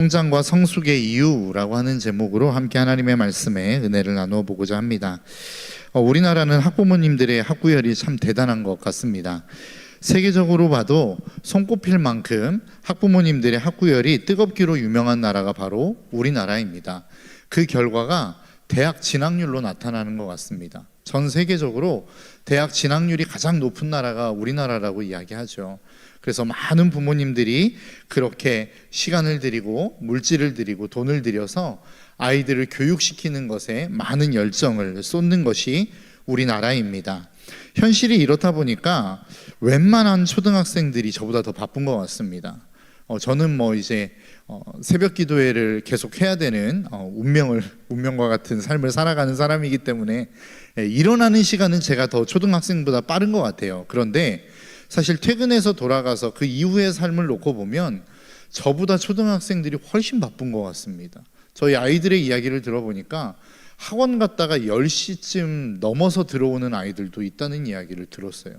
성장과 성숙의 이유라고 하는 제목으로 함께 하나님의 말씀에 은혜를 나누어 보고자 합니다. 우리나라는 학부모님들의 학구열이 참 대단한 것 같습니다. 세계적으로 봐도 손꼽힐 만큼 학부모님들의 학구열이 뜨겁기로 유명한 나라가 바로 우리나라입니다. 그 결과가 대학 진학률로 나타나는 것 같습니다. 전 세계적으로 대학 진학률이 가장 높은 나라가 우리나라라고 이야기하죠. 그래서 많은 부모님들이 그렇게 시간을 들이고 물질을 들이고 돈을 들여서 아이들을 교육시키는 것에 많은 열정을 쏟는 것이 우리나라입니다. 현실이 이렇다 보니까 웬만한 초등학생들이 저보다 더 바쁜 것 같습니다. 저는 이제 새벽 기도회를 계속 해야 되는 운명과 같은 삶을 살아가는 사람이기 때문에 일어나는 시간은 제가 더 초등학생보다 빠른 것 같아요. 그런데 사실 퇴근해서 돌아가서 그 이후의 삶을 놓고 보면 저보다 초등학생들이 훨씬 바쁜 것 같습니다. 저희 아이들의 이야기를 들어보니까 학원 갔다가 10시쯤 넘어서 들어오는 아이들도 있다는 이야기를 들었어요.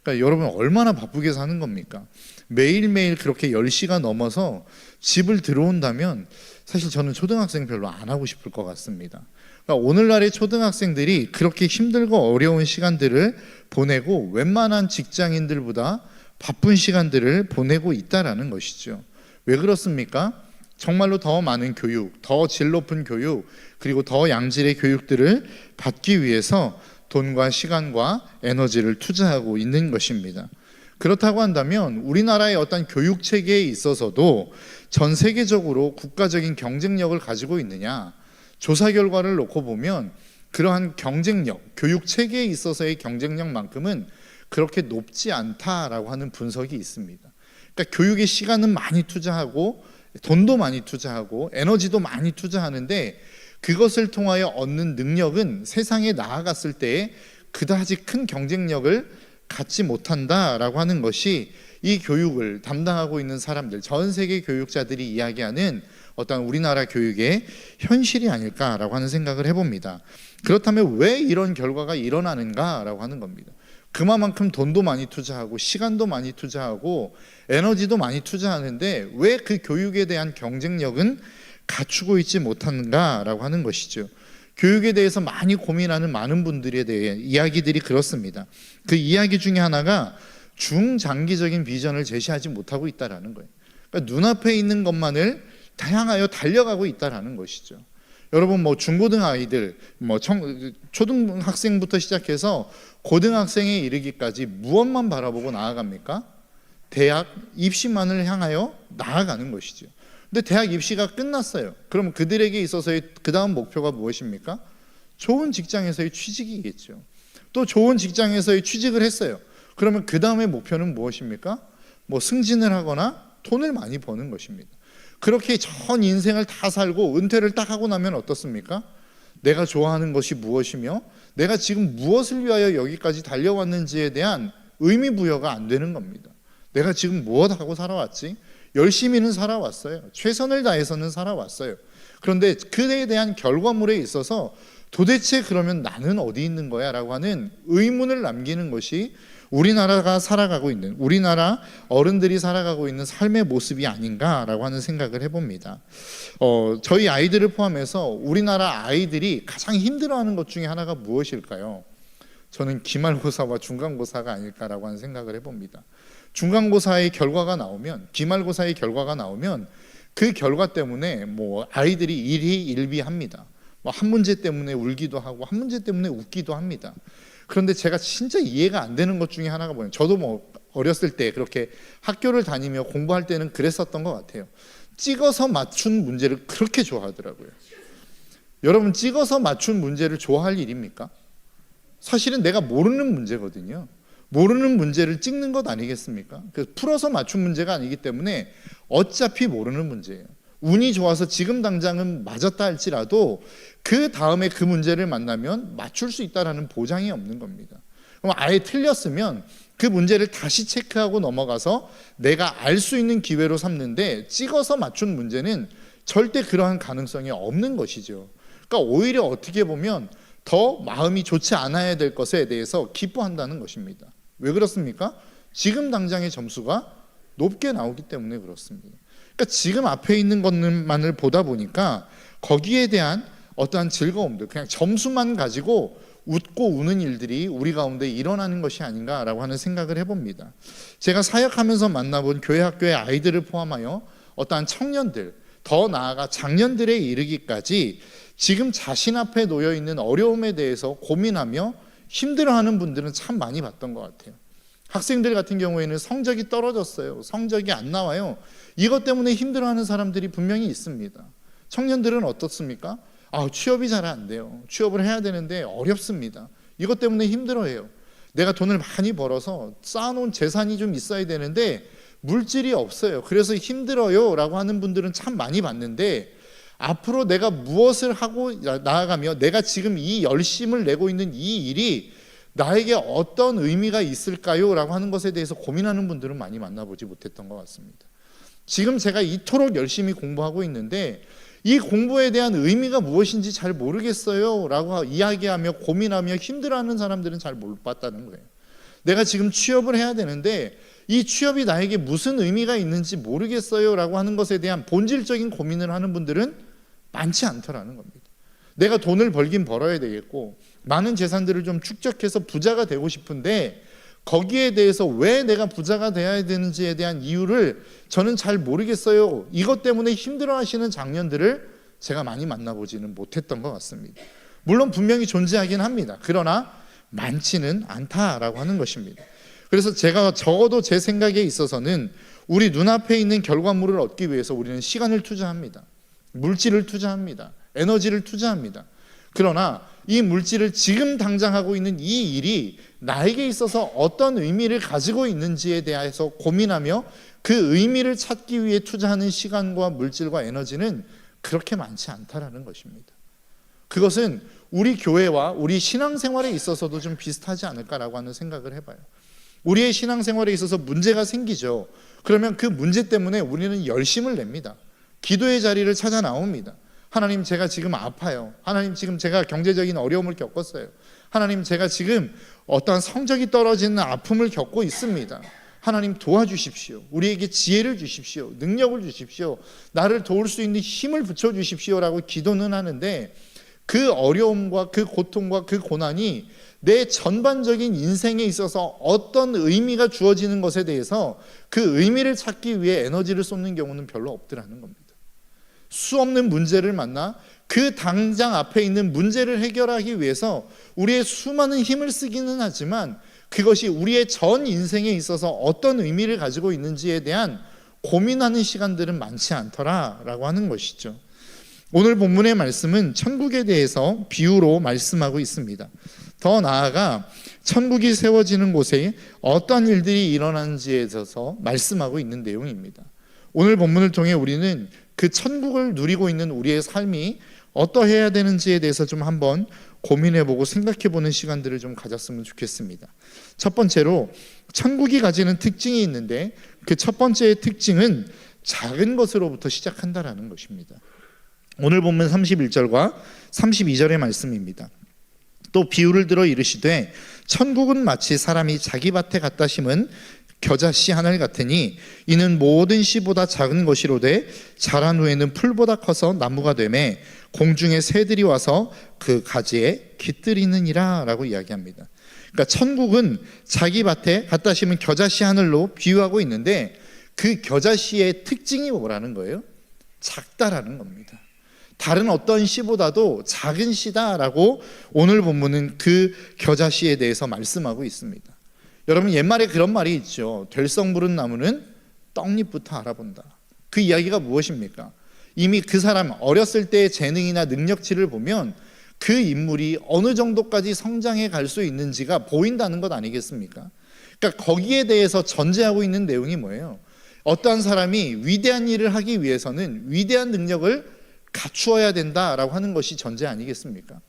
그러니까 여러분 얼마나 바쁘게 사는 겁니까? 매일매일 그렇게 10시가 넘어서 집을 들어온다면 사실 저는 초등학생 별로 안 하고 싶을 것 같습니다. 그러니까 오늘날의 초등학생들이 그렇게 힘들고 어려운 시간들을 보내고 웬만한 직장인들보다 바쁜 시간들을 보내고 있다라는 것이죠. 왜 그렇습니까? 정말로 더 많은 교육, 더 질 높은 교육, 그리고 더 양질의 교육들을 받기 위해서 돈과 시간과 에너지를 투자하고 있는 것입니다. 그렇다고 한다면 우리나라의 어떤 교육 체계에 있어서도 전 세계적으로 국가적인 경쟁력을 가지고 있느냐? 조사 결과를 놓고 보면 그러한 경쟁력, 교육 체계에 있어서의 경쟁력만큼은 그렇게 높지 않다라고 하는 분석이 있습니다. 그러니까 교육에 시간은 많이 투자하고 돈도 많이 투자하고 에너지도 많이 투자하는데 그것을 통하여 얻는 능력은 세상에 나아갔을 때에 그다지 큰 경쟁력을 갖지 못한다라고 하는 것이 이 교육을 담당하고 있는 사람들, 전 세계 교육자들이 이야기하는 어떤 우리나라 교육의 현실이 아닐까라고 하는 생각을 해봅니다. 그렇다면 왜 이런 결과가 일어나는가라고 하는 겁니다. 그만큼 돈도 많이 투자하고 시간도 많이 투자하고 에너지도 많이 투자하는데 왜 그 교육에 대한 경쟁력은 갖추고 있지 못한가라고 하는 것이죠. 교육에 대해서 많이 고민하는 많은 분들에 대해 이야기들이 그렇습니다. 그 이야기 중에 하나가 중장기적인 비전을 제시하지 못하고 있다라는 거예요. 그러니까 눈앞에 있는 것만을 다양하여 달려가고 있다라는 것이죠. 여러분 중고등 아이들, 초등학생부터 시작해서 고등학생에 이르기까지 무엇만 바라보고 나아갑니까? 대학 입시만을 향하여 나아가는 것이죠. 근데 대학 입시가 끝났어요. 그럼 그들에게 있어서의 그 다음 목표가 무엇입니까? 좋은 직장에서의 취직이겠죠. 또 좋은 직장에서의 취직을 했어요. 그러면 그 다음의 목표는 무엇입니까? 승진을 하거나 돈을 많이 버는 것입니다. 그렇게 전 인생을 다 살고 은퇴를 딱 하고 나면 어떻습니까? 내가 좋아하는 것이 무엇이며 내가 지금 무엇을 위하여 여기까지 달려왔는지에 대한 의미 부여가 안 되는 겁니다. 내가 지금 무엇하고 살아왔지? 열심히는 살아왔어요. 최선을 다해서는 살아왔어요. 그런데 그에 대한 결과물에 있어서 도대체 그러면 나는 어디 있는 거야? 라고 하는 의문을 남기는 것이 우리나라가 살아가고 있는, 우리나라 어른들이 살아가고 있는 삶의 모습이 아닌가라고 하는 생각을 해봅니다. 저희 아이들을 포함해서 우리나라 아이들이 가장 힘들어하는 것 중에 하나가 무엇일까요? 저는 기말고사와 중간고사가 아닐까라고 하는 생각을 해봅니다. 중간고사의 결과가 나오면, 기말고사의 결과가 나오면 그 결과 때문에 아이들이 일희일비합니다. 한 문제 때문에 울기도 하고 한 문제 때문에 웃기도 합니다. 그런데 제가 진짜 이해가 안 되는 것 중에 하나가 뭐냐면, 저도 어렸을 때 그렇게 학교를 다니며 공부할 때는 그랬었던 것 같아요. 찍어서 맞춘 문제를 그렇게 좋아하더라고요. 여러분, 찍어서 맞춘 문제를 좋아할 일입니까? 사실은 내가 모르는 문제거든요. 모르는 문제를 찍는 것 아니겠습니까? 그래서 풀어서 맞춘 문제가 아니기 때문에 어차피 모르는 문제예요. 운이 좋아서 지금 당장은 맞았다 할지라도 그 다음에 그 문제를 만나면 맞출 수 있다는 보장이 없는 겁니다. 그럼 아예 틀렸으면 그 문제를 다시 체크하고 넘어가서 내가 알 수 있는 기회로 삼는데, 찍어서 맞춘 문제는 절대 그러한 가능성이 없는 것이죠. 그러니까 오히려 어떻게 보면 더 마음이 좋지 않아야 될 것에 대해서 기뻐한다는 것입니다. 왜 그렇습니까? 지금 당장의 점수가 높게 나오기 때문에 그렇습니다. 그러니까 지금 앞에 있는 것만을 보다 보니까 거기에 대한 어떠한 즐거움들, 그냥 점수만 가지고 웃고 우는 일들이 우리 가운데 일어나는 것이 아닌가라고 하는 생각을 해봅니다. 제가 사역하면서 만나본 교회 학교의 아이들을 포함하여 어떠한 청년들, 더 나아가 장년들에 이르기까지 지금 자신 앞에 놓여 있는 어려움에 대해서 고민하며 힘들어하는 분들은 참 많이 봤던 것 같아요. 학생들 같은 경우에는 성적이 떨어졌어요. 성적이 안 나와요. 이것 때문에 힘들어하는 사람들이 분명히 있습니다. 청년들은 어떻습니까? 취업이 잘 안 돼요. 취업을 해야 되는데 어렵습니다. 이것 때문에 힘들어해요. 내가 돈을 많이 벌어서 쌓아놓은 재산이 좀 있어야 되는데 물질이 없어요. 그래서 힘들어요 라고 하는 분들은 참 많이 봤는데, 앞으로 내가 무엇을 하고 나아가며 내가 지금 이 열심을 내고 있는 이 일이 나에게 어떤 의미가 있을까요? 라고 하는 것에 대해서 고민하는 분들은 많이 만나보지 못했던 것 같습니다. 지금 제가 이토록 열심히 공부하고 있는데 이 공부에 대한 의미가 무엇인지 잘 모르겠어요 라고 이야기하며 고민하며 힘들어하는 사람들은 잘 못 봤다는 거예요. 내가 지금 취업을 해야 되는데 이 취업이 나에게 무슨 의미가 있는지 모르겠어요 라고 하는 것에 대한 본질적인 고민을 하는 분들은 많지 않더라는 겁니다. 내가 돈을 벌긴 벌어야 되겠고 많은 재산들을 좀 축적해서 부자가 되고 싶은데 거기에 대해서 왜 내가 부자가 되어야 되는지에 대한 이유를 저는 잘 모르겠어요. 이것 때문에 힘들어하시는 장년들을 제가 많이 만나보지는 못했던 것 같습니다. 물론 분명히 존재하긴 합니다. 그러나 많지는 않다라고 하는 것입니다. 그래서 제가 적어도 제 생각에 있어서는 우리 눈앞에 있는 결과물을 얻기 위해서 우리는 시간을 투자합니다. 물질을 투자합니다. 에너지를 투자합니다. 그러나 이 물질을 지금 당장 하고 있는 이 일이 나에게 있어서 어떤 의미를 가지고 있는지에 대해서 고민하며 그 의미를 찾기 위해 투자하는 시간과 물질과 에너지는 그렇게 많지 않다라는 것입니다. 그것은 우리 교회와 우리 신앙생활에 있어서도 좀 비슷하지 않을까라고 하는 생각을 해봐요. 우리의 신앙생활에 있어서 문제가 생기죠. 그러면 그 문제 때문에 우리는 열심을 냅니다. 기도의 자리를 찾아 나옵니다. 하나님, 제가 지금 아파요. 하나님, 지금 제가 경제적인 어려움을 겪었어요. 하나님, 제가 지금 어떠한 성적이 떨어지는 아픔을 겪고 있습니다. 하나님, 도와주십시오. 우리에게 지혜를 주십시오. 능력을 주십시오. 나를 도울 수 있는 힘을 붙여주십시오라고 기도는 하는데, 그 어려움과 그 고통과 그 고난이 내 전반적인 인생에 있어서 어떤 의미가 주어지는 것에 대해서 그 의미를 찾기 위해 에너지를 쏟는 경우는 별로 없더라는 겁니다. 수없는 문제를 만나 그 당장 앞에 있는 문제를 해결하기 위해서 우리의 수많은 힘을 쓰기는 하지만 그것이 우리의 전 인생에 있어서 어떤 의미를 가지고 있는지에 대한 고민하는 시간들은 많지 않더라라고 하는 것이죠. 오늘 본문의 말씀은 천국에 대해서 비유로 말씀하고 있습니다. 더 나아가 천국이 세워지는 곳에 어떤 일들이 일어나는지에 있어서 말씀하고 있는 내용입니다. 오늘 본문을 통해 우리는 그 천국을 누리고 있는 우리의 삶이 어떠해야 되는지에 대해서 좀 한번 고민해보고 생각해보는 시간들을 좀 가졌으면 좋겠습니다. 첫 번째로 천국이 가지는 특징이 있는데 그 첫 번째의 특징은 작은 것으로부터 시작한다라는 것입니다. 오늘 본문 31절과 32절의 말씀입니다. 또 비유를 들어 이르시되 천국은 마치 사람이 자기 밭에 갖다 심은 겨자씨 하늘 같으니 이는 모든 씨보다 작은 것이로되 자란 후에는 풀보다 커서 나무가 되매 공중의 새들이 와서 그 가지에 깃들이느니라 라고 이야기합니다. 그러니까 천국은 자기 밭에 갖다 심은 겨자씨 하늘로 비유하고 있는데 그 겨자씨의 특징이 뭐라는 거예요? 작다라는 겁니다. 다른 어떤 씨보다도 작은 씨다라고 오늘 본문은 그 겨자씨에 대해서 말씀하고 있습니다. 여러분, 옛말에 그런 말이 있죠. 될성 부른 나무는 떡잎부터 알아본다. 그 이야기가 무엇입니까? 이미 그 사람 어렸을 때의 재능이나 능력치를 보면 그 인물이 어느 정도까지 성장해 갈 수 있는지가 보인다는 것 아니겠습니까? 그러니까 거기에 대해서 전제하고 있는 내용이 뭐예요? 어떠한 사람이 위대한 일을 하기 위해서는 위대한 능력을 갖추어야 된다라고 하는 것이 전제 아니겠습니까?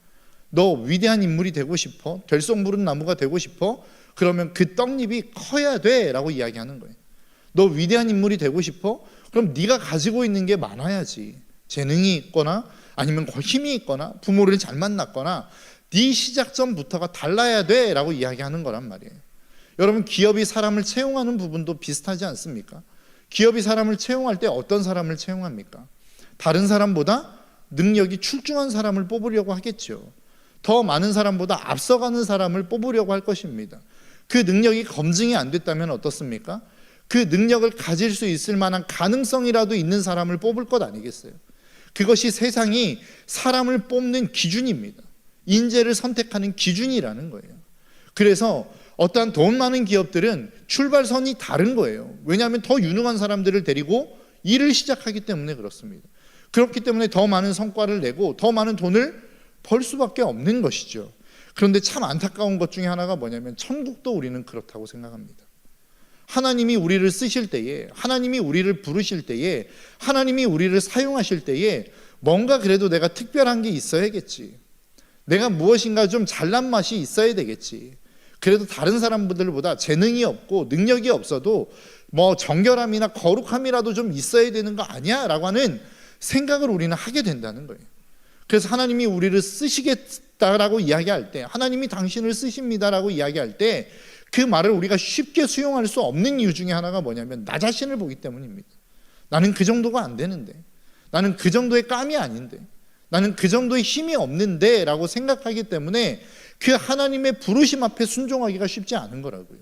너 위대한 인물이 되고 싶어? 될성 부른 나무가 되고 싶어? 그러면 그 떡잎이 커야 돼 라고 이야기하는 거예요. 너 위대한 인물이 되고 싶어? 그럼 네가 가지고 있는 게 많아야지. 재능이 있거나 아니면 힘이 있거나 부모를 잘 만났거나 네 시작점부터가 달라야 돼 라고 이야기하는 거란 말이에요. 여러분, 기업이 사람을 채용하는 부분도 비슷하지 않습니까? 기업이 사람을 채용할 때 어떤 사람을 채용합니까? 다른 사람보다 능력이 출중한 사람을 뽑으려고 하겠죠. 더 많은 사람보다 앞서가는 사람을 뽑으려고 할 것입니다. 그 능력이 검증이 안 됐다면 어떻습니까? 그 능력을 가질 수 있을 만한 가능성이라도 있는 사람을 뽑을 것 아니겠어요? 그것이 세상이 사람을 뽑는 기준입니다. 인재를 선택하는 기준이라는 거예요. 그래서 어떠한 돈 많은 기업들은 출발선이 다른 거예요. 왜냐하면 더 유능한 사람들을 데리고 일을 시작하기 때문에 그렇습니다. 그렇기 때문에 더 많은 성과를 내고 더 많은 돈을 벌 수밖에 없는 것이죠. 그런데 참 안타까운 것 중에 하나가 뭐냐면 천국도 우리는 그렇다고 생각합니다. 하나님이 우리를 쓰실 때에, 하나님이 우리를 부르실 때에, 하나님이 우리를 사용하실 때에 뭔가 그래도 내가 특별한 게 있어야겠지. 내가 무엇인가 좀 잘난 맛이 있어야 되겠지. 그래도 다른 사람들보다 재능이 없고 능력이 없어도 뭐 정결함이나 거룩함이라도 좀 있어야 되는 거 아니야? 라고 하는 생각을 우리는 하게 된다는 거예요. 그래서 하나님이 우리를 쓰시겠다라고 이야기할 때, 하나님이 당신을 쓰십니다라고 이야기할 때 그 말을 우리가 쉽게 수용할 수 없는 이유 중에 하나가 뭐냐면 나 자신을 보기 때문입니다. 나는 그 정도가 안 되는데, 나는 그 정도의 깜이 아닌데, 나는 그 정도의 힘이 없는데 라고 생각하기 때문에 그 하나님의 부르심 앞에 순종하기가 쉽지 않은 거라고요.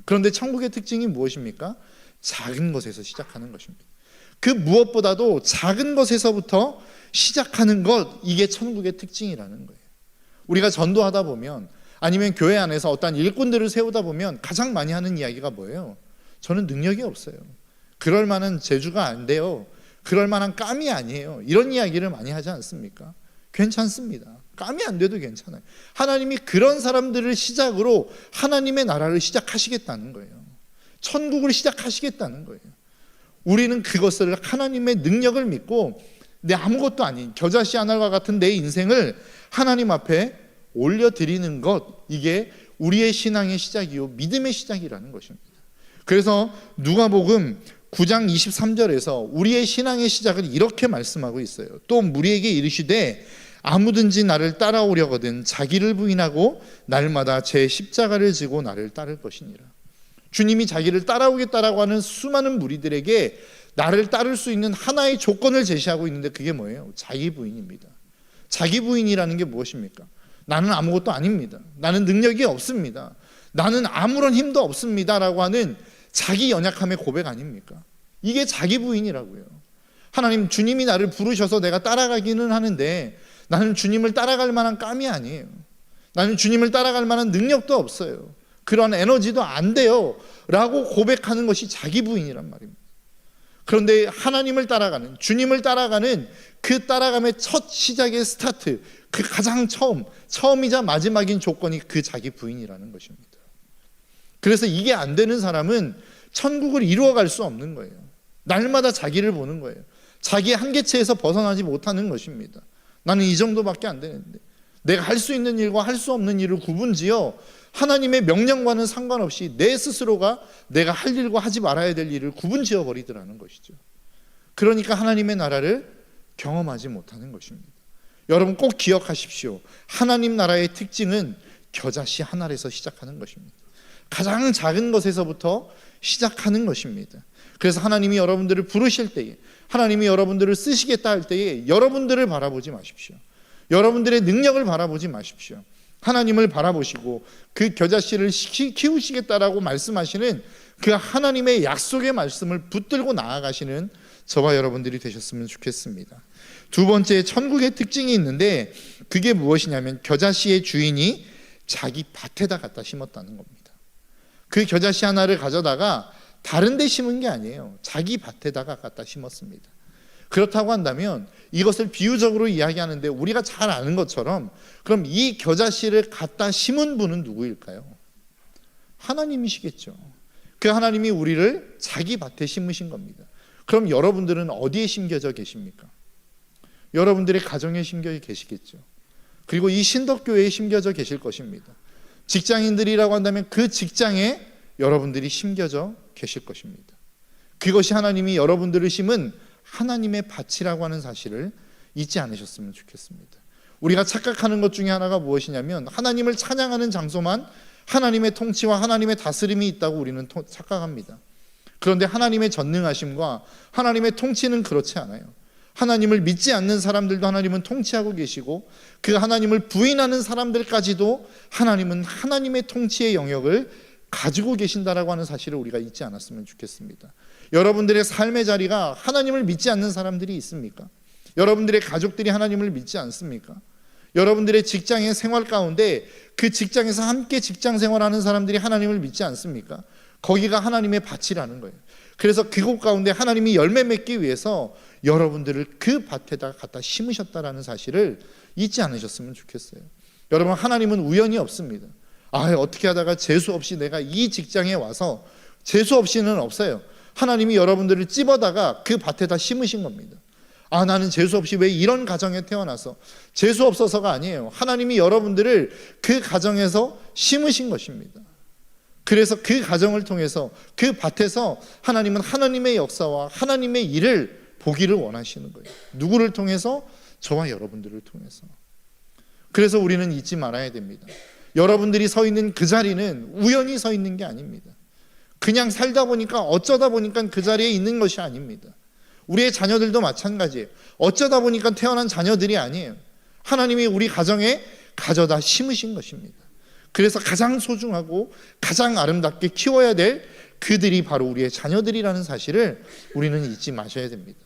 그런데 천국의 특징이 무엇입니까? 작은 것에서 시작하는 것입니다. 그 무엇보다도 작은 것에서부터 시작하는 것, 이게 천국의 특징이라는 거예요. 우리가 전도하다 보면, 아니면 교회 안에서 어떤 일꾼들을 세우다 보면 가장 많이 하는 이야기가 뭐예요? 저는 능력이 없어요. 그럴 만한 재주가 안 돼요. 그럴 만한 깜이 아니에요. 이런 이야기를 많이 하지 않습니까? 괜찮습니다. 깜이 안 돼도 괜찮아요. 하나님이 그런 사람들을 시작으로 하나님의 나라를 시작하시겠다는 거예요. 천국을 시작하시겠다는 거예요. 우리는 그것을 하나님의 능력을 믿고 내 아무것도 아닌 겨자씨 하나와 같은 내 인생을 하나님 앞에 올려드리는 것, 이게 우리의 신앙의 시작이요 믿음의 시작이라는 것입니다. 그래서 누가복음 9장 23절에서 우리의 신앙의 시작을 이렇게 말씀하고 있어요. 또 무리에게 이르시되 아무든지 나를 따라오려거든 자기를 부인하고 날마다 제 십자가를 지고 나를 따를 것이니라. 주님이 자기를 따라오겠다라고 하는 수많은 무리들에게 나를 따를 수 있는 하나의 조건을 제시하고 있는데 그게 뭐예요? 자기 부인입니다. 자기 부인이라는 게 무엇입니까? 나는 아무것도 아닙니다. 나는 능력이 없습니다. 나는 아무런 힘도 없습니다 라고 하는 자기 연약함의 고백 아닙니까? 이게 자기 부인이라고요. 하나님, 주님이 나를 부르셔서 내가 따라가기는 하는데 나는 주님을 따라갈 만한 깜이 아니에요. 나는 주님을 따라갈 만한 능력도 없어요. 그런 에너지도 안 돼요 라고 고백하는 것이 자기 부인이란 말입니다. 그런데 하나님을 따라가는, 주님을 따라가는 그 따라감의 첫 시작의 스타트, 그 가장 처음이자 마지막인 조건이 그 자기 부인이라는 것입니다. 그래서 이게 안 되는 사람은 천국을 이루어갈 수 없는 거예요. 날마다 자기를 보는 거예요. 자기의 한계체에서 벗어나지 못하는 것입니다. 나는 이 정도밖에 안 되는데, 내가 할 수 있는 일과 할 수 없는 일을 구분지어 하나님의 명령과는 상관없이 내 스스로가 내가 할 일과 하지 말아야 될 일을 구분지어 버리더라는 것이죠. 그러니까 하나님의 나라를 경험하지 못하는 것입니다. 여러분 꼭 기억하십시오. 하나님 나라의 특징은 겨자씨 한 알에서 시작하는 것입니다. 가장 작은 것에서부터 시작하는 것입니다. 그래서 하나님이 여러분들을 부르실 때에, 하나님이 여러분들을 쓰시겠다 할 때에 여러분들을 바라보지 마십시오. 여러분들의 능력을 바라보지 마십시오. 하나님을 바라보시고 그 겨자씨를 키우시겠다라고 말씀하시는 그 하나님의 약속의 말씀을 붙들고 나아가시는 저와 여러분들이 되셨으면 좋겠습니다. 두 번째, 천국의 특징이 있는데 그게 무엇이냐면 겨자씨의 주인이 자기 밭에다 갖다 심었다는 겁니다. 그 겨자씨 하나를 가져다가 다른 데 심은 게 아니에요. 자기 밭에다가 갖다 심었습니다. 그렇다고 한다면 이것을 비유적으로 이야기하는데 우리가 잘 아는 것처럼 그럼 이 겨자씨를 갖다 심은 분은 누구일까요? 하나님이시겠죠. 그 하나님이 우리를 자기 밭에 심으신 겁니다. 그럼 여러분들은 어디에 심겨져 계십니까? 여러분들의 가정에 심겨 계시겠죠. 그리고 이 신덕교회에 심겨져 계실 것입니다. 직장인들이라고 한다면 그 직장에 여러분들이 심겨져 계실 것입니다. 그것이 하나님이 여러분들을 심은 하나님의 밭이라고 하는 사실을 잊지 않으셨으면 좋겠습니다. 우리가 착각하는 것 중에 하나가 무엇이냐면 하나님을 찬양하는 장소만 하나님의 통치와 하나님의 다스림이 있다고 우리는 착각합니다. 그런데 하나님의 전능하심과 하나님의 통치는 그렇지 않아요. 하나님을 믿지 않는 사람들도 하나님은 통치하고 계시고, 그 하나님을 부인하는 사람들까지도 하나님은 하나님의 통치의 영역을 가지고 계신다라고 하는 사실을 우리가 잊지 않았으면 좋겠습니다. 여러분들의 삶의 자리가 하나님을 믿지 않는 사람들이 있습니까? 여러분들의 가족들이 하나님을 믿지 않습니까? 여러분들의 직장의 생활 가운데 그 직장에서 함께 직장 생활하는 사람들이 하나님을 믿지 않습니까? 거기가 하나님의 밭이라는 거예요. 그래서 그곳 가운데 하나님이 열매 맺기 위해서 여러분들을 그 밭에다 갖다 심으셨다라는 사실을 잊지 않으셨으면 좋겠어요. 여러분, 하나님은 우연이 없습니다. 어떻게 하다가 재수 없이 내가 이 직장에 와서, 재수 없이는 없어요. 하나님이 여러분들을 찝어다가 그 밭에다 심으신 겁니다. 나는 재수 없이 왜 이런 가정에 태어나서, 재수 없어서가 아니에요. 하나님이 여러분들을 그 가정에서 심으신 것입니다. 그래서 그 가정을 통해서, 그 밭에서 하나님은 하나님의 역사와 하나님의 일을 보기를 원하시는 거예요. 누구를 통해서? 저와 여러분들을 통해서. 그래서 우리는 잊지 말아야 됩니다. 여러분들이 서 있는 그 자리는 우연히 서 있는 게 아닙니다. 그냥 살다 보니까, 어쩌다 보니까 그 자리에 있는 것이 아닙니다. 우리의 자녀들도 마찬가지예요. 어쩌다 보니까 태어난 자녀들이 아니에요. 하나님이 우리 가정에 가져다 심으신 것입니다. 그래서 가장 소중하고 가장 아름답게 키워야 될 그들이 바로 우리의 자녀들이라는 사실을 우리는 잊지 마셔야 됩니다.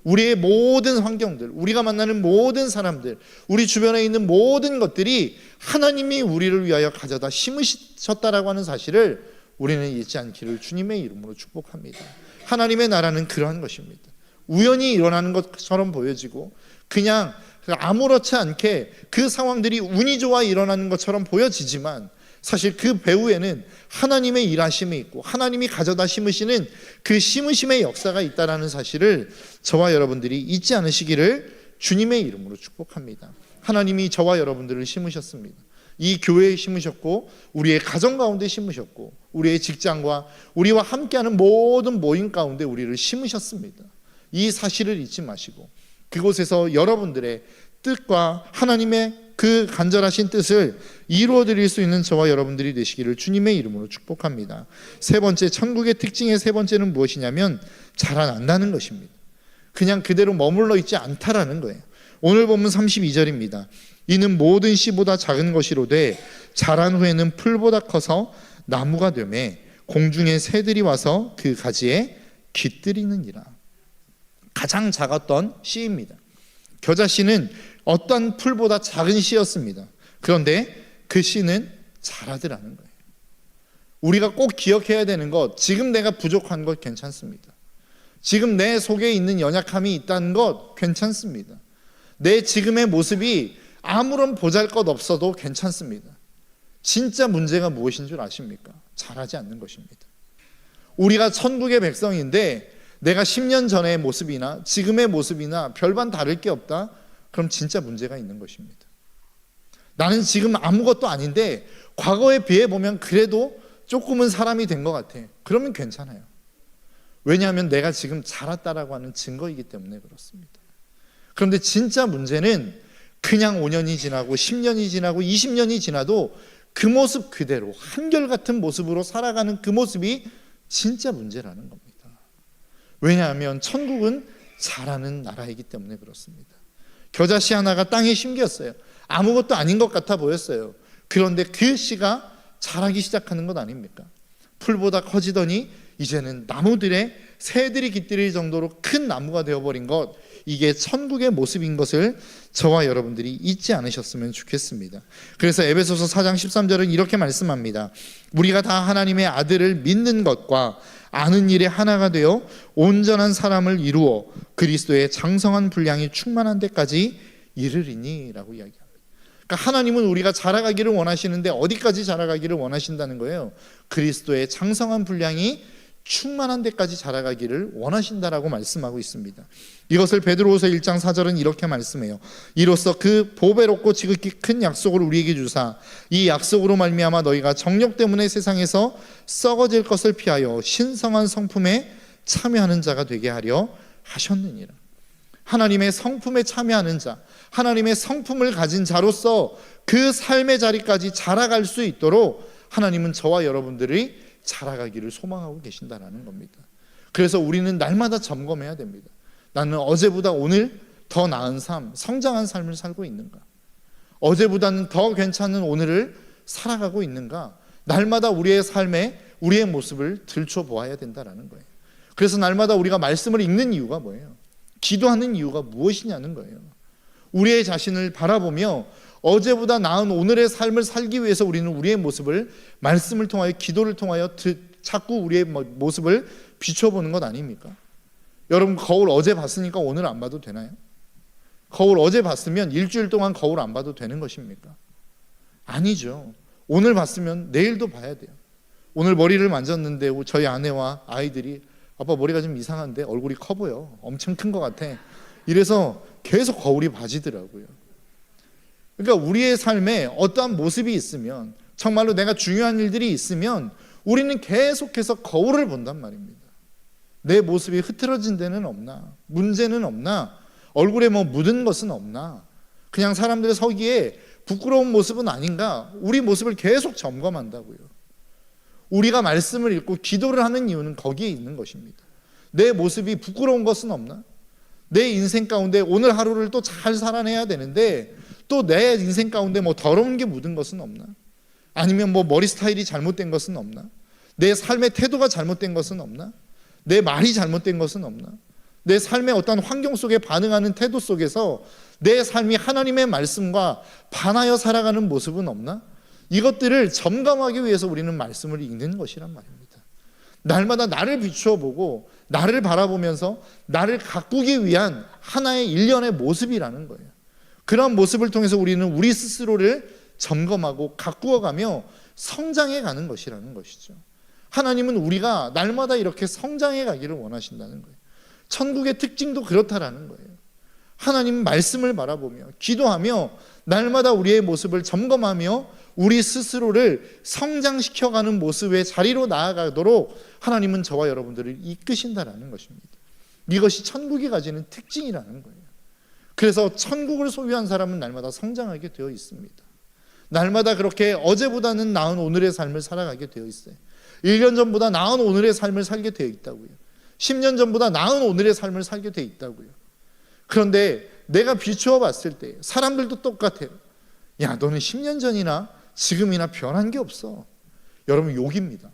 우리의 모든 환경들, 우리가 만나는 모든 사람들, 우리 주변에 있는 모든 것들이 하나님이 우리를 위하여 가져다 심으셨다라고 하는 사실을 우리는 잊지 않기를 주님의 이름으로 축복합니다. 하나님의 나라는 그러한 것입니다. 우연히 일어나는 것처럼 보여지고, 그냥 아무렇지 않게 그 상황들이 운이 좋아 일어나는 것처럼 보여지지만, 사실 그 배후에는 하나님의 일하심이 있고 하나님이 가져다 심으시는 그 심으심의 역사가 있다는 사실을 저와 여러분들이 잊지 않으시기를 주님의 이름으로 축복합니다. 하나님이 저와 여러분들을 심으셨습니다. 이 교회에 심으셨고, 우리의 가정 가운데 심으셨고, 우리의 직장과 우리와 함께하는 모든 모임 가운데 우리를 심으셨습니다. 이 사실을 잊지 마시고, 그곳에서 여러분들의 뜻과 하나님의 그 간절하신 뜻을 이루어 드릴 수 있는 저와 여러분들이 되시기를 주님의 이름으로 축복합니다. 세 번째, 천국의 특징의 세 번째는 무엇이냐면 자라난다는 것입니다. 그냥 그대로 머물러 있지 않다라는 거예요. 오늘 본문 32절입니다. 이는 모든 씨보다 작은 것이로되 자란 후에는 풀보다 커서 나무가 되매 공중의 새들이 와서 그 가지에 깃들이느니라. 가장 작았던 씨입니다. 겨자씨는 어떤 풀보다 작은 씨였습니다. 그런데 그 씨는 자라더라는 거예요. 우리가 꼭 기억해야 되는 것, 지금 내가 부족한 것 괜찮습니다. 지금 내 속에 있는 연약함이 있다는 것 괜찮습니다. 내 지금의 모습이 아무런 보잘것 없어도 괜찮습니다. 진짜 문제가 무엇인 줄 아십니까? 자라지 않는 것입니다. 우리가 천국의 백성인데 내가 10년 전의 모습이나 지금의 모습이나 별반 다를 게 없다? 그럼 진짜 문제가 있는 것입니다. 나는 지금 아무것도 아닌데 과거에 비해 보면 그래도 조금은 사람이 된 것 같아. 그러면 괜찮아요. 왜냐하면 내가 지금 자랐다라고 하는 증거이기 때문에 그렇습니다. 그런데 진짜 문제는 그냥 5년이 지나고 10년이 지나고 20년이 지나도 그 모습 그대로 한결같은 모습으로 살아가는 그 모습이 진짜 문제라는 겁니다. 왜냐하면 천국은 자라는 나라이기 때문에 그렇습니다. 겨자씨 하나가 땅에 심겼어요. 아무것도 아닌 것 같아 보였어요. 그런데 그 씨가 자라기 시작하는 것 아닙니까? 풀보다 커지더니 이제는 나무들의 새들이 깃들일 정도로 큰 나무가 되어버린 것, 이게 천국의 모습인 것을 저와 여러분들이 잊지 않으셨으면 좋겠습니다. 그래서 에베소서 4장 13절은 이렇게 말씀합니다. 우리가 다 하나님의 아들을 믿는 것과 아는 일에 하나가 되어 온전한 사람을 이루어 그리스도의 장성한 분량이 충만한 데까지 이르리니 라고 이야기합니다. 그러니까 하나님은 우리가 자라가기를 원하시는데 어디까지 자라가기를 원하신다는 거예요? 그리스도의 장성한 분량이 충만한 데까지 자라가기를 원하신다라고 말씀하고 있습니다. 이것을 베드로후서 1장 4절은 이렇게 말씀해요. 이로써 그 보배롭고 지극히 큰 약속을 우리에게 주사 이 약속으로 말미암아 너희가 정욕 때문에 세상에서 썩어질 것을 피하여 신성한 성품에 참여하는 자가 되게 하려 하셨느니라. 하나님의 성품에 참여하는 자, 하나님의 성품을 가진 자로서 그 삶의 자리까지 자라갈 수 있도록 하나님은 저와 여러분들이 자라가기를 소망하고 계신다는 겁니다. 그래서 우리는 날마다 점검해야 됩니다. 나는 어제보다 오늘 더 나은 삶, 성장한 삶을 살고 있는가? 어제보다는 더 괜찮은 오늘을 살아가고 있는가? 날마다 우리의 삶에 우리의 모습을 들춰보아야 된다는 거예요. 그래서 날마다 우리가 말씀을 읽는 이유가 뭐예요? 기도하는 이유가 무엇이냐는 거예요. 우리의 자신을 바라보며 어제보다 나은 오늘의 삶을 살기 위해서 우리는 우리의 모습을 말씀을 통하여, 기도를 통하여 자꾸 우리의 모습을 비춰보는 것 아닙니까? 여러분, 거울 어제 봤으니까 오늘 안 봐도 되나요? 거울 어제 봤으면 일주일 동안 거울 안 봐도 되는 것입니까? 아니죠. 오늘 봤으면 내일도 봐야 돼요. 오늘 머리를 만졌는데 저희 아내와 아이들이 아빠 머리가 좀 이상한데 얼굴이 커 보여, 엄청 큰 것 같아, 이래서 계속 거울이 봐지더라고요. 그러니까 우리의 삶에 어떠한 모습이 있으면, 정말로 내가 중요한 일들이 있으면 우리는 계속해서 거울을 본단 말입니다. 내 모습이 흐트러진 데는 없나? 문제는 없나? 얼굴에 뭐 묻은 것은 없나? 그냥 사람들 서기에 부끄러운 모습은 아닌가? 우리 모습을 계속 점검한다고요. 우리가 말씀을 읽고 기도를 하는 이유는 거기에 있는 것입니다. 내 모습이 부끄러운 것은 없나? 내 인생 가운데 오늘 하루를 또 잘 살아내야 되는데 또 내 인생 가운데 뭐 더러운 게 묻은 것은 없나? 아니면 뭐 머리 스타일이 잘못된 것은 없나? 내 삶의 태도가 잘못된 것은 없나? 내 말이 잘못된 것은 없나? 내 삶의 어떤 환경 속에 반응하는 태도 속에서 내 삶이 하나님의 말씀과 반하여 살아가는 모습은 없나? 이것들을 점검하기 위해서 우리는 말씀을 읽는 것이란 말입니다. 날마다 나를 비추어 보고 나를 바라보면서 나를 가꾸기 위한 하나의 일련의 모습이라는 거예요. 그런 모습을 통해서 우리는 우리 스스로를 점검하고 가꾸어가며 성장해 가는 것이라는 것이죠. 하나님은 우리가 날마다 이렇게 성장해 가기를 원하신다는 거예요. 천국의 특징도 그렇다라는 거예요. 하나님 말씀을 바라보며 기도하며 날마다 우리의 모습을 점검하며 우리 스스로를 성장시켜가는 모습의 자리로 나아가도록 하나님은 저와 여러분들을 이끄신다라는 것입니다. 이것이 천국이 가지는 특징이라는 거예요. 그래서 천국을 소유한 사람은 날마다 성장하게 되어 있습니다. 날마다 그렇게 어제보다는 나은 오늘의 삶을 살아가게 되어 있어요. 1년 전보다 나은 오늘의 삶을 살게 되어 있다고요. 10년 전보다 나은 오늘의 삶을 살게 되어 있다고요. 그런데 내가 비추어 봤을 때 사람들도 똑같아요. 야, 너는 10년 전이나 지금이나 변한 게 없어. 여러분, 욕입니다.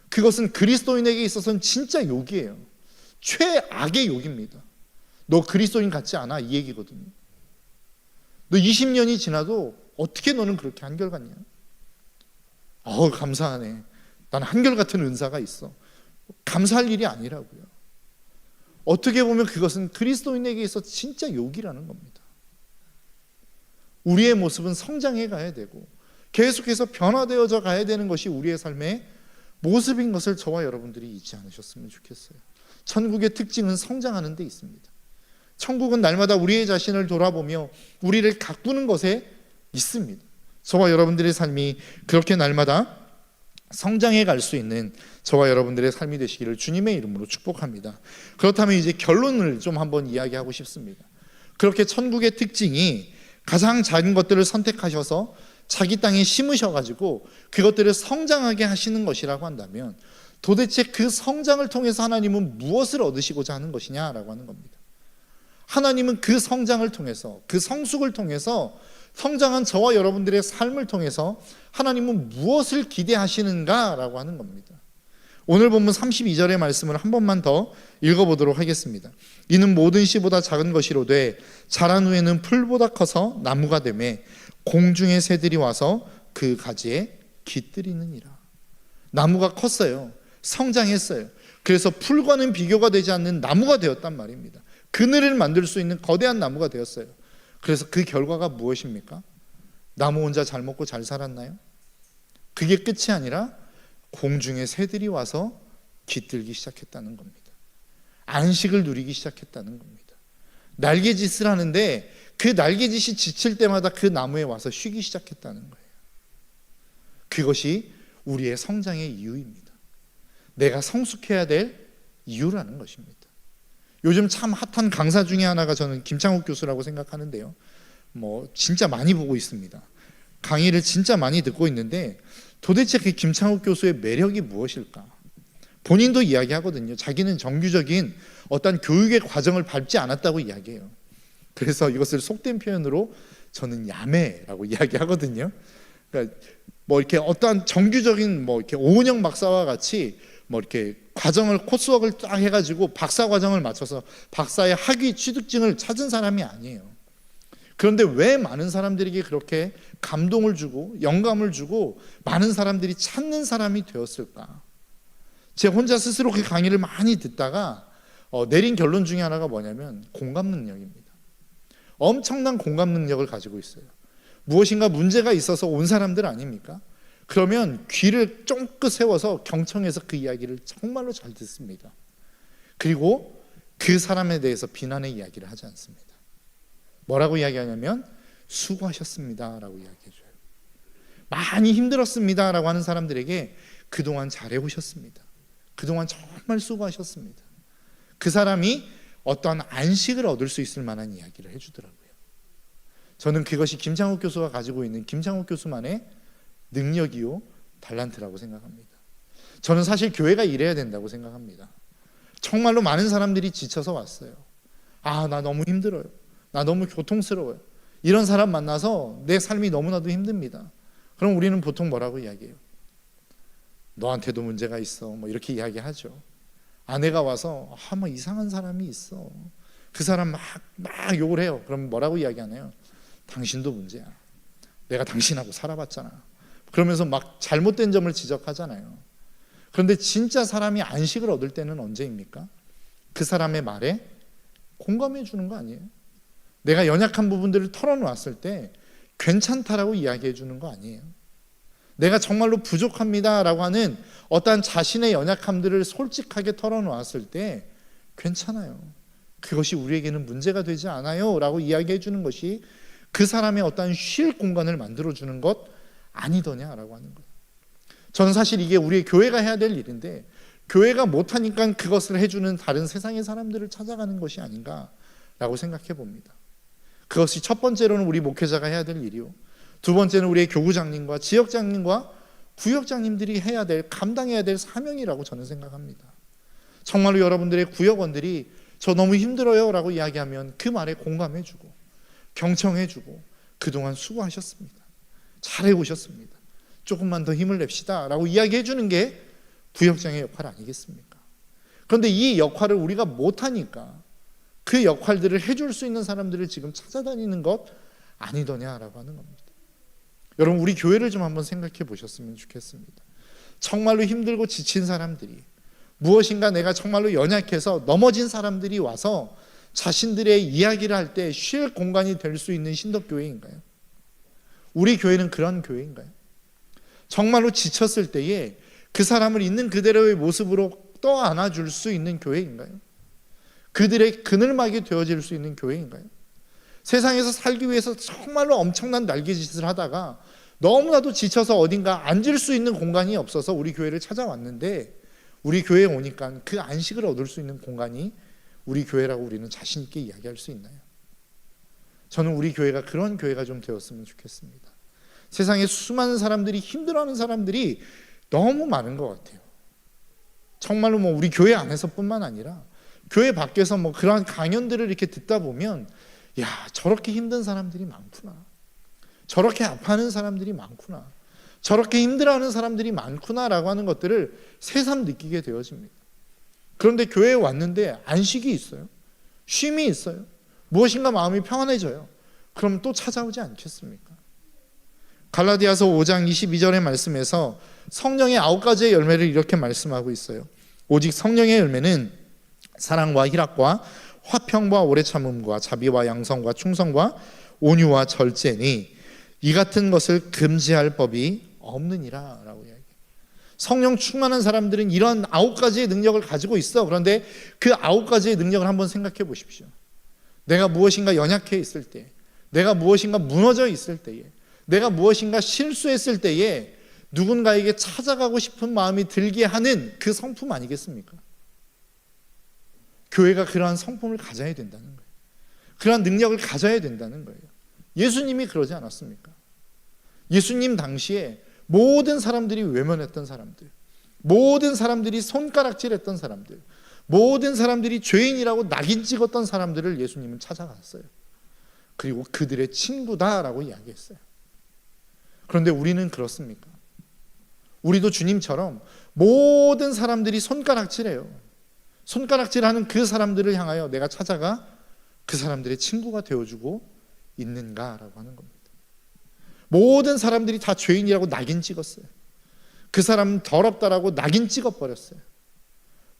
그것은 그리스도인에게 있어서는 진짜 욕이에요. 최악의 욕입니다. 너 그리스도인 같지 않아, 이 얘기거든요. 너 20년이 지나도 어떻게 너는 그렇게 한결같냐? 감사하네. 난 한결같은 은사가 있어. 감사할 일이 아니라고요. 어떻게 보면 그것은 그리스도인에게 있어서 진짜 욕이라는 겁니다. 우리의 모습은 성장해 가야 되고 계속해서 변화되어져 가야 되는 것이 우리의 삶의 모습인 것을 저와 여러분들이 잊지 않으셨으면 좋겠어요. 천국의 특징은 성장하는 데 있습니다. 천국은 날마다 우리의 자신을 돌아보며 우리를 가꾸는 것에 있습니다. 저와 여러분들의 삶이 그렇게 날마다 성장해 갈 수 있는 저와 여러분들의 삶이 되시기를 주님의 이름으로 축복합니다. 그렇다면 이제 결론을 좀 한번 이야기하고 싶습니다. 그렇게 천국의 특징이 가장 작은 것들을 선택하셔서 자기 땅에 심으셔가지고 그것들을 성장하게 하시는 것이라고 한다면 도대체 그 성장을 통해서 하나님은 무엇을 얻으시고자 하는 것이냐라고 하는 겁니다. 하나님은 그 성장을 통해서, 그 성숙을 통해서, 성장한 저와 여러분들의 삶을 통해서 하나님은 무엇을 기대하시는가라고 하는 겁니다. 오늘 본문 32절의 말씀을 한 번만 더 읽어보도록 하겠습니다. 이는 모든 씨보다 작은 것이로되 자란 후에는 풀보다 커서 나무가 되매 공중의 새들이 와서 그 가지에 깃들이느니라. 나무가 컸어요. 성장했어요. 그래서 풀과는 비교가 되지 않는 나무가 되었단 말입니다. 그늘을 만들 수 있는 거대한 나무가 되었어요. 그래서 그 결과가 무엇입니까? 나무 혼자 잘 먹고 잘 살았나요? 그게 끝이 아니라 공중의 새들이 와서 깃들기 시작했다는 겁니다. 안식을 누리기 시작했다는 겁니다. 날개짓을 하는데 그 날개짓이 지칠 때마다 그 나무에 와서 쉬기 시작했다는 거예요. 그것이 우리의 성장의 이유입니다. 내가 성숙해야 될 이유라는 것입니다. 요즘 참 핫한 강사 중에 하나가 저는 김창욱 교수라고 생각하는데요. 진짜 많이 보고 있습니다. 강의를 진짜 많이 듣고 있는데 도대체 그 김창욱 교수의 매력이 무엇일까? 본인도 이야기하거든요. 자기는 정규적인 어떤 교육의 과정을 밟지 않았다고 이야기해요. 그래서 이것을 속된 표현으로 저는 야매라고 이야기하거든요. 그러니까 뭐 이렇게 어떠한 정규적인 뭐 이렇게 오은영 박사와 같이 뭐 이렇게 과정을 코스웍을 딱 해가지고 박사 과정을 마쳐서 박사의 학위 취득증을 찾은 사람이 아니에요. 그런데 왜 많은 사람들에게 그렇게 감동을 주고 영감을 주고 많은 사람들이 찾는 사람이 되었을까? 제 혼자 스스로 그 강의를 많이 듣다가 내린 결론 중에 하나가 뭐냐면 공감 능력입니다. 엄청난 공감 능력을 가지고 있어요. 무엇인가 문제가 있어서 온 사람들 아닙니까? 그러면 귀를 쫑긋 세워서 경청해서 그 이야기를 정말로 잘 듣습니다. 그리고 그 사람에 대해서 비난의 이야기를 하지 않습니다. 뭐라고 이야기하냐면 수고하셨습니다 라고 이야기해줘요. 많이 힘들었습니다 라고 하는 사람들에게 그동안 잘해오셨습니다. 그동안 정말 수고하셨습니다. 그 사람이 어떠한 안식을 얻을 수 있을 만한 이야기를 해주더라고요. 저는 그것이 김창욱 교수가 가지고 있는 김창욱 교수만의 능력이요 달란트라고 생각합니다. 저는 사실 교회가 이래야 된다고 생각합니다. 정말로 많은 사람들이 지쳐서 왔어요. 아, 나 너무 힘들어요. 나 너무 고통스러워요. 이런 사람 만나서 내 삶이 너무나도 힘듭니다. 그럼 우리는 보통 뭐라고 이야기해요? 너한테도 문제가 있어. 뭐 이렇게 이야기하죠. 아내가 와서 뭐 이상한 사람이 있어. 그 사람 막 욕을 해요. 그럼 뭐라고 이야기하나요? 당신도 문제야. 내가 당신하고 살아봤잖아. 그러면서 막 잘못된 점을 지적하잖아요. 그런데 진짜 사람이 안식을 얻을 때는 언제입니까? 그 사람의 말에 공감해 주는 거 아니에요? 내가 연약한 부분들을 털어놓았을 때 괜찮다라고 이야기해 주는 거 아니에요? 내가 정말로 부족합니다 라고 하는 어떠한 자신의 연약함들을 솔직하게 털어놓았을 때 괜찮아요. 그것이 우리에게는 문제가 되지 않아요 라고 이야기해 주는 것이 그 사람의 어떠한 쉴 공간을 만들어주는 것 아니더냐라고 하는 거예요. 저는 사실 이게 우리 교회가 해야 될 일인데 교회가 못하니까 그것을 해주는 다른 세상의 사람들을 찾아가는 것이 아닌가라고 생각해 봅니다. 그것이 첫 번째로는 우리 목회자가 해야 될 일이요, 두 번째는 우리의 교구장님과 지역장님과 구역장님들이 해야 될, 감당해야 될 사명이라고 저는 생각합니다. 정말로 여러분들의 구역원들이 저 너무 힘들어요 라고 이야기하면 그 말에 공감해주고 경청해주고 그동안 수고하셨습니다, 잘해오셨습니다, 조금만 더 힘을 냅시다 라고 이야기해주는 게 부역장의 역할 아니겠습니까? 그런데 이 역할을 우리가 못하니까 그 역할들을 해줄 수 있는 사람들을 지금 찾아다니는 것 아니더냐라고 하는 겁니다. 여러분, 우리 교회를 좀 한번 생각해 보셨으면 좋겠습니다. 정말로 힘들고 지친 사람들이, 무엇인가 내가 정말로 연약해서 넘어진 사람들이 와서 자신들의 이야기를 할 때 쉴 공간이 될 수 있는 신덕교회인가요? 우리 교회는 그런 교회인가요? 정말로 지쳤을 때에 그 사람을 있는 그대로의 모습으로 떠안아줄 수 있는 교회인가요? 그들의 그늘막이 되어질 수 있는 교회인가요? 세상에서 살기 위해서 정말로 엄청난 날개짓을 하다가 너무나도 지쳐서 어딘가 앉을 수 있는 공간이 없어서 우리 교회를 찾아왔는데, 우리 교회에 오니까 그 안식을 얻을 수 있는 공간이 우리 교회라고 우리는 자신 있게 이야기할 수 있나요? 저는 우리 교회가 그런 교회가 좀 되었으면 좋겠습니다. 세상에 수많은 사람들이, 힘들어하는 사람들이 너무 많은 것 같아요. 정말로 뭐 우리 교회 안에서뿐만 아니라 교회 밖에서 뭐 그러한 강연들을 이렇게 듣다 보면, 야, 저렇게 힘든 사람들이 많구나, 저렇게 아파하는 사람들이 많구나, 저렇게 힘들어하는 사람들이 많구나라고 하는 것들을 새삼 느끼게 되어집니다. 그런데 교회에 왔는데 안식이 있어요, 쉼이 있어요, 무엇인가 마음이 평안해져요. 그럼 또 찾아오지 않겠습니까? 갈라디아서 5장 22절의 말씀에서 성령의 9가지의 열매를 이렇게 말씀하고 있어요. 오직 성령의 열매는 사랑과 희락과 화평과 오래 참음과 자비와 양성과 충성과 온유와 절제니 이 같은 것을 금지할 법이 없느니라 라고 이야기해요. 성령 충만한 사람들은 이런 9가지의 능력을 가지고 있어. 그런데 그 9가지의 능력을 한번 생각해 보십시오. 내가 무엇인가 연약해 있을 때, 내가 무엇인가 무너져 있을 때에, 내가 무엇인가 실수했을 때에 누군가에게 찾아가고 싶은 마음이 들게 하는 그 성품 아니겠습니까? 교회가 그러한 성품을 가져야 된다는 거예요. 그러한 능력을 가져야 된다는 거예요. 예수님이 그러지 않았습니까? 예수님 당시에 모든 사람들이 외면했던 사람들, 모든 사람들이 손가락질했던 사람들, 모든 사람들이 죄인이라고 낙인 찍었던 사람들을 예수님은 찾아갔어요. 그리고 그들의 친구다라고 이야기했어요. 그런데 우리는 그렇습니까? 우리도 주님처럼 모든 사람들이 손가락질해요. 손가락질하는 그 사람들을 향하여 내가 찾아가 그 사람들의 친구가 되어주고 있는가라고 하는 겁니다. 모든 사람들이 다 죄인이라고 낙인 찍었어요. 그 사람 더럽다라고 낙인 찍어버렸어요.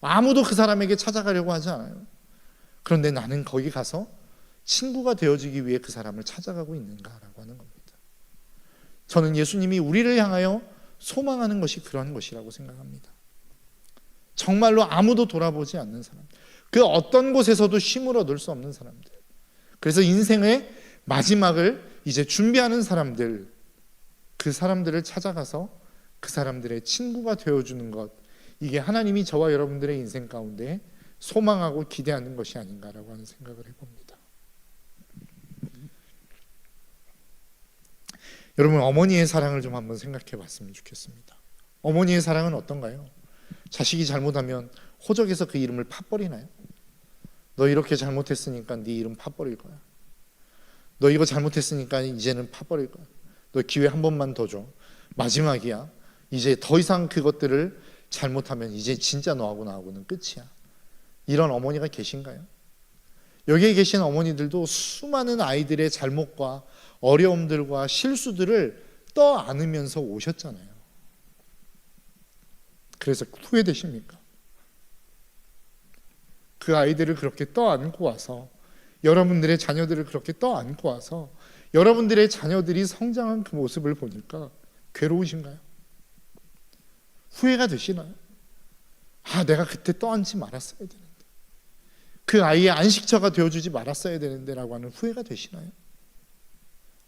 아무도 그 사람에게 찾아가려고 하지 않아요. 그런데 나는 거기 가서 친구가 되어주기 위해 그 사람을 찾아가고 있는가라고 하는 겁니다. 저는 예수님이 우리를 향하여 소망하는 것이 그런 것이라고 생각합니다. 정말로 아무도 돌아보지 않는 사람, 그 어떤 곳에서도 쉼을 얻을 수 없는 사람들, 그래서 인생의 마지막을 이제 준비하는 사람들, 그 사람들을 찾아가서 그 사람들의 친구가 되어주는 것, 이게 하나님이 저와 여러분들의 인생 가운데 소망하고 기대하는 것이 아닌가라고 하는 생각을 해봅니다. 여러분, 어머니의 사랑을 좀 한번 생각해 봤으면 좋겠습니다. 어머니의 사랑은 어떤가요? 자식이 잘못하면 호적에서 그 이름을 파버리나요? 너 이렇게 잘못했으니까 네 이름 파버릴 거야. 너 이거 잘못했으니까 이제는 파버릴 거야. 너 기회 한 번만 더 줘. 마지막이야. 이제 더 이상 그것들을 잘못하면 이제 진짜 너하고 나하고는 끝이야. 이런 어머니가 계신가요? 여기에 계신 어머니들도 수많은 아이들의 잘못과 어려움들과 실수들을 떠안으면서 오셨잖아요. 그래서 후회되십니까? 그 아이들을 그렇게 떠안고 와서, 여러분들의 자녀들을 그렇게 떠안고 와서 여러분들의 자녀들이 성장한 그 모습을 보니까 괴로우신가요? 후회가 되시나요? 아, 내가 그때 떠안지 말았어야 되는데, 그 아이의 안식처가 되어주지 말았어야 되는데 라고 하는 후회가 되시나요?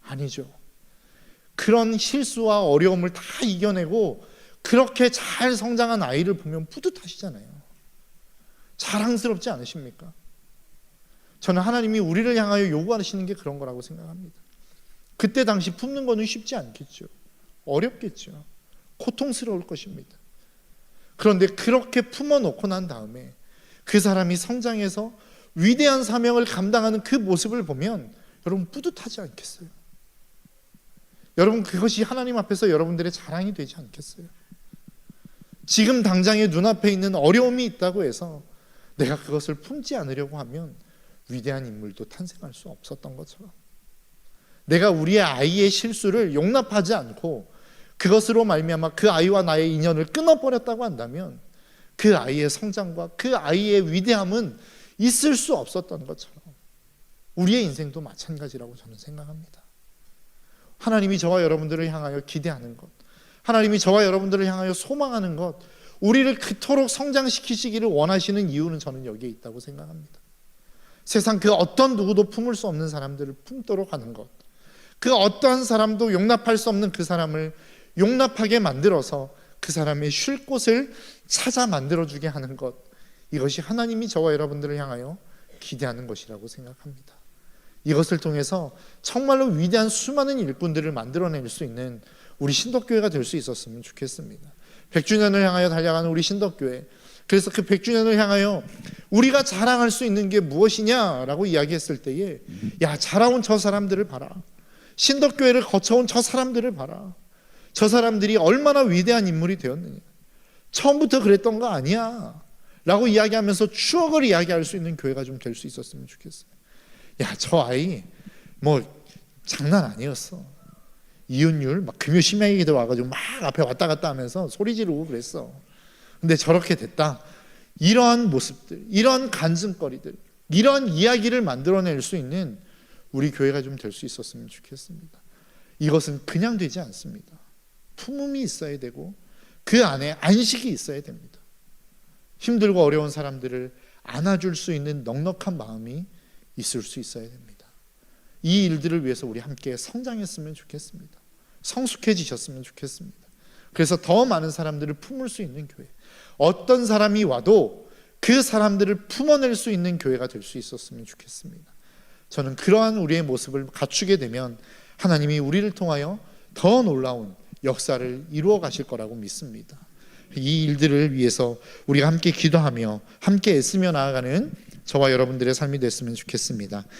아니죠. 그런 실수와 어려움을 다 이겨내고 그렇게 잘 성장한 아이를 보면 뿌듯하시잖아요. 자랑스럽지 않으십니까? 저는 하나님이 우리를 향하여 요구하시는 게 그런 거라고 생각합니다. 그때 당시 품는 거는 쉽지 않겠죠. 어렵겠죠. 고통스러울 것입니다. 그런데 그렇게 품어놓고 난 다음에 그 사람이 성장해서 위대한 사명을 감당하는 그 모습을 보면 여러분 뿌듯하지 않겠어요? 여러분, 그것이 하나님 앞에서 여러분들의 자랑이 되지 않겠어요? 지금 당장에 눈앞에 있는 어려움이 있다고 해서 내가 그것을 품지 않으려고 하면 위대한 인물도 탄생할 수 없었던 것처럼, 내가 우리의 아이의 실수를 용납하지 않고 그것으로 말미암아 그 아이와 나의 인연을 끊어버렸다고 한다면 그 아이의 성장과 그 아이의 위대함은 있을 수 없었던 것처럼 우리의 인생도 마찬가지라고 저는 생각합니다. 하나님이 저와 여러분들을 향하여 기대하는 것, 하나님이 저와 여러분들을 향하여 소망하는 것, 우리를 그토록 성장시키시기를 원하시는 이유는 저는 여기에 있다고 생각합니다. 세상 그 어떤 누구도 품을 수 없는 사람들을 품도록 하는 것, 그 어떠한 사람도 용납할 수 없는 그 사람을 용납하게 만들어서 그 사람의 쉴 곳을 찾아 만들어주게 하는 것, 이것이 하나님이 저와 여러분들을 향하여 기대하는 것이라고 생각합니다. 이것을 통해서 정말로 위대한 수많은 일꾼들을 만들어낼 수 있는 우리 신덕교회가 될 수 있었으면 좋겠습니다. 100주년을 향하여 달려가는 우리 신덕교회, 그래서 그 100주년을 향하여 우리가 자랑할 수 있는 게 무엇이냐라고 이야기했을 때에, 야, 자라온 저 사람들을 봐라, 신덕교회를 거쳐온 저 사람들을 봐라, 저 사람들이 얼마나 위대한 인물이 되었느냐, 처음부터 그랬던 거 아니야 라고 이야기하면서 추억을 이야기할 수 있는 교회가 좀 될 수 있었으면 좋겠어요. 야, 저 아이 뭐 장난 아니었어. 이웃율 막 금요 심야에 기도 와가지고 막 앞에 왔다 갔다 하면서 소리 지르고 그랬어. 근데 저렇게 됐다. 이러한 모습들, 이런 간증거리들, 이런 이야기를 만들어낼 수 있는 우리 교회가 좀 될 수 있었으면 좋겠습니다. 이것은 그냥 되지 않습니다. 품음이 있어야 되고 그 안에 안식이 있어야 됩니다. 힘들고 어려운 사람들을 안아줄 수 있는 넉넉한 마음이 있을 수 있어야 됩니다. 이 일들을 위해서 우리 함께 성장했으면 좋겠습니다. 성숙해지셨으면 좋겠습니다. 그래서 더 많은 사람들을 품을 수 있는 교회, 어떤 사람이 와도 그 사람들을 품어낼 수 있는 교회가 될 수 있었으면 좋겠습니다. 저는 그러한 우리의 모습을 갖추게 되면 하나님이 우리를 통하여 더 놀라운 역사를 이루어 가실 거라고 믿습니다. 이 일들을 위해서 우리가 함께 기도하며 함께 애쓰며 나아가는 저와 여러분들의 삶이 됐으면 좋겠습니다.